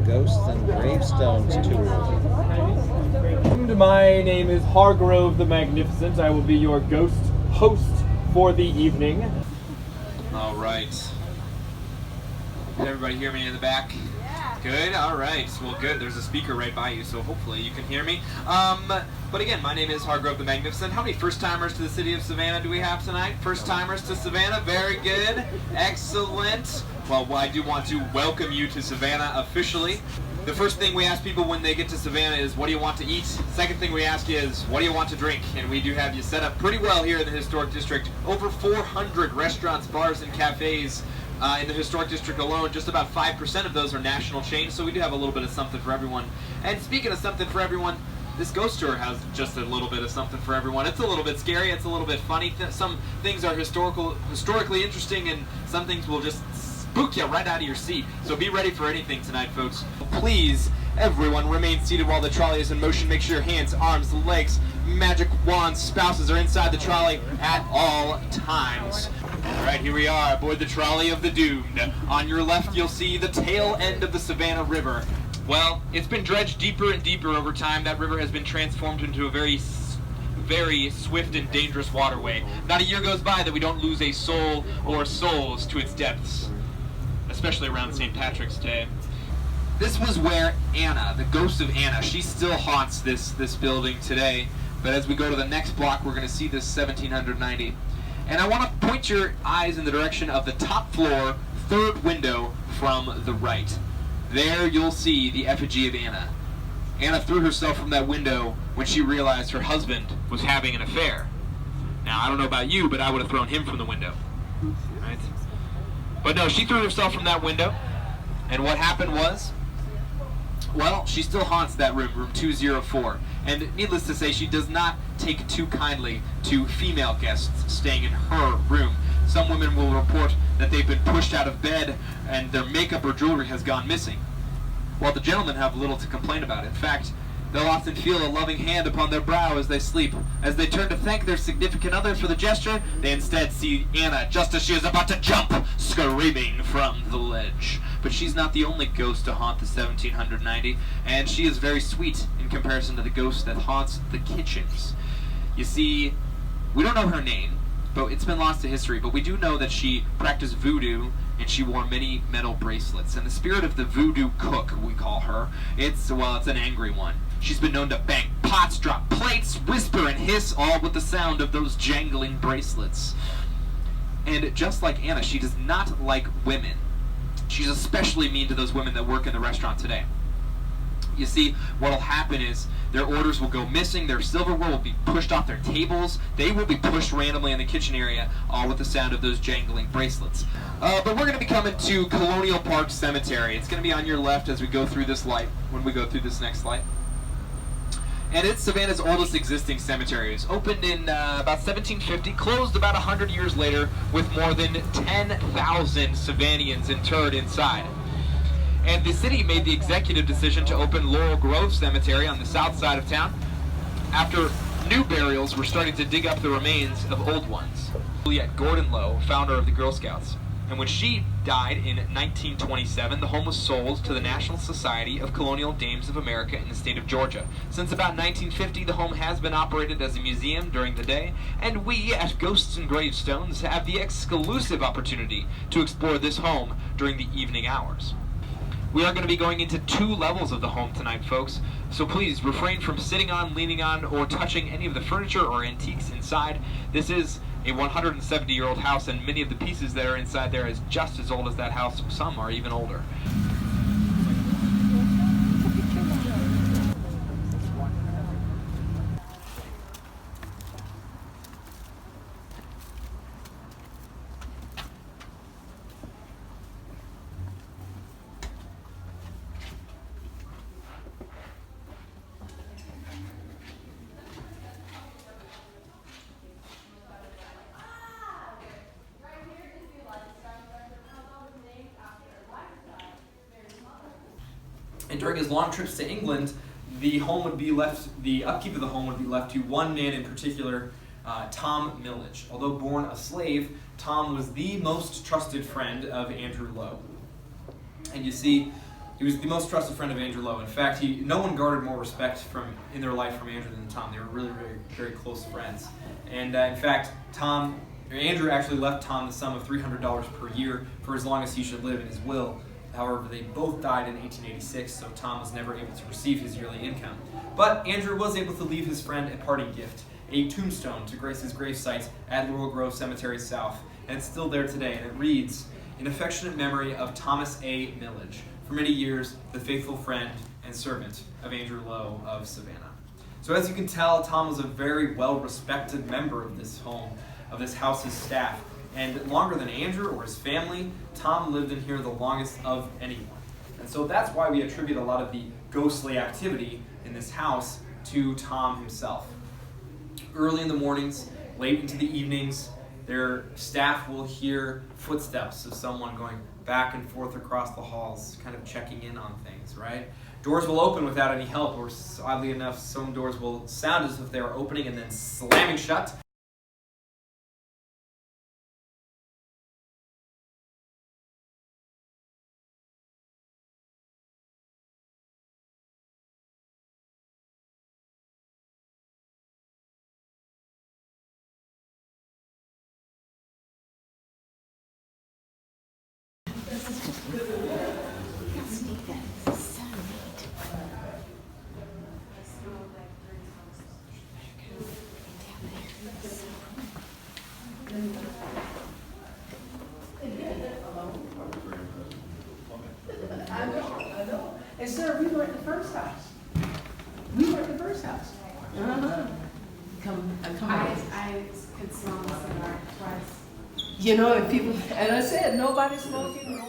Ghosts and Gravestones tour. My name is Hargrove the Magnificent. I will be your ghost host for the evening. All right. Can everybody hear me in the back? Yeah. Good. All right. Well, good. There's a speaker right by you, so hopefully you can hear me. But again, my name is Hargrove the Magnificent. How many first-timers to the city of Savannah do we have tonight? First-timers to Savannah. Very good. Excellent. Well, I do want to welcome you to Savannah officially. The first thing we ask people when they get to Savannah is, what do you want to eat? Second thing we ask you is, what do you want to drink? And we do have you set up pretty well here in the Historic District. Over 400 restaurants, bars, and cafes in the Historic District alone. Just about 5% of those are national chains, so we do have a little bit of something for everyone. And speaking of something for everyone, this ghost tour has just a little bit of something for everyone. It's a little bit scary, it's a little bit funny. Some things are historically interesting, and some things will just spook you right out of your seat. So be ready for anything tonight, folks. Please, everyone, remain seated while the trolley is in motion. Make sure your hands, arms, legs, magic wands, spouses are inside the trolley at all times. All right, here we are aboard the trolley of the doomed. On your left, you'll see the tail end of the Savannah River. Well, it's been dredged deeper and deeper over time. That river has been transformed into a very swift and dangerous waterway. Not a year goes by that we don't lose a soul or souls to its depths, especially around St. Patrick's Day. This was where Anna, the ghost of Anna, she still haunts this building today. But as we go to the next block, we're going to see this 1790. And I want to point your eyes in the direction of the top floor, third window from the right. There you'll see the effigy of Anna. Anna threw herself from that window when she realized her husband was having an affair. Now, I don't know about you, but I would have thrown him from the window. Right? But no, she threw herself from that window, and what happened was, well, she still haunts that room, room 204. And needless to say, she does not take too kindly to female guests staying in her room. Some women will report that they've been pushed out of bed and their makeup or jewelry has gone missing, while the gentlemen have little to complain about. In fact, they'll often feel a loving hand upon their brow as they sleep. As they turn to thank their significant other for the gesture, they instead see Anna just as she is about to jump, screaming from the ledge. But she's not the only ghost to haunt the 1790, and she is very sweet in comparison to the ghost that haunts the kitchens. You see, we don't know her name, but it's been lost to history, but we do know that she practiced voodoo and she wore many metal bracelets. And the spirit of the voodoo cook, we call her, it's an angry one. She's been known to bang pots, drop plates, whisper and hiss, all with the sound of those jangling bracelets. And just like Anna, she does not like women. She's especially mean to those women that work in the restaurant today. You see, what'll happen is their orders will go missing, their silverware will be pushed off their tables, they will be pushed randomly in the kitchen area, all with the sound of those jangling bracelets. But we're going to be coming to Colonial Park Cemetery. It's going to be on your left as we go through this light, when we go through this next light. And it's Savannah's oldest existing cemetery. It was opened in about 1750, closed about 100 years later, with more than 10,000 Savannians interred inside. And the city made the executive decision to open Laurel Grove Cemetery on the south side of town after new burials were starting to dig up the remains of old ones. Juliet Gordon Lowe, founder of the Girl Scouts. And when she died in 1927, the home was sold to the National Society of Colonial Dames of America in the state of Georgia. Since about 1950, the home has been operated as a museum during the day, and we at Ghosts and Gravestones have the exclusive opportunity to explore this home during the evening hours. We are going to be going into 2 levels of the home tonight, folks, so please refrain from sitting on, leaning on, or touching any of the furniture or antiques inside. This is a 170-year-old house, and many of the pieces that are inside there is just as old as that house. Some are even older. And during his long trips to England, the upkeep of the home would be left to one man in particular, Tom Millage. Although born a slave, Tom was the most trusted friend of Andrew Lowe. And you see, He was the most trusted friend of Andrew Lowe. In fact, no one garnered more respect in their life from Andrew than Tom. They were really, very, very close friends. And in fact, Andrew actually left Tom the sum of $300 per year for as long as he should live in his will. However, they both died in 1886, so Tom was never able to receive his yearly income. But Andrew was able to leave his friend a parting gift, a tombstone to grace his gravesite at Laurel Grove Cemetery South. And it's still there today, and it reads, "In affectionate memory of Thomas A. Millage, for many years, the faithful friend and servant of Andrew Lowe of Savannah." So as you can tell, Tom was a very well-respected member of this home, of this house's staff. And longer than Andrew or his family, Tom lived in here the longest of anyone. And so that's why we attribute a lot of the ghostly activity in this house to Tom himself. Early in the mornings, late into the evenings, their staff will hear footsteps of someone going back and forth across the halls, kind of checking in on things, right? Doors will open without any help, or oddly enough, some doors will sound as if they are opening and then slamming shut. I know. And sir, we were at the first house. We were at the first house. Come on. I could smell the cigar twice. You know, and people, and I said, nobody smoking,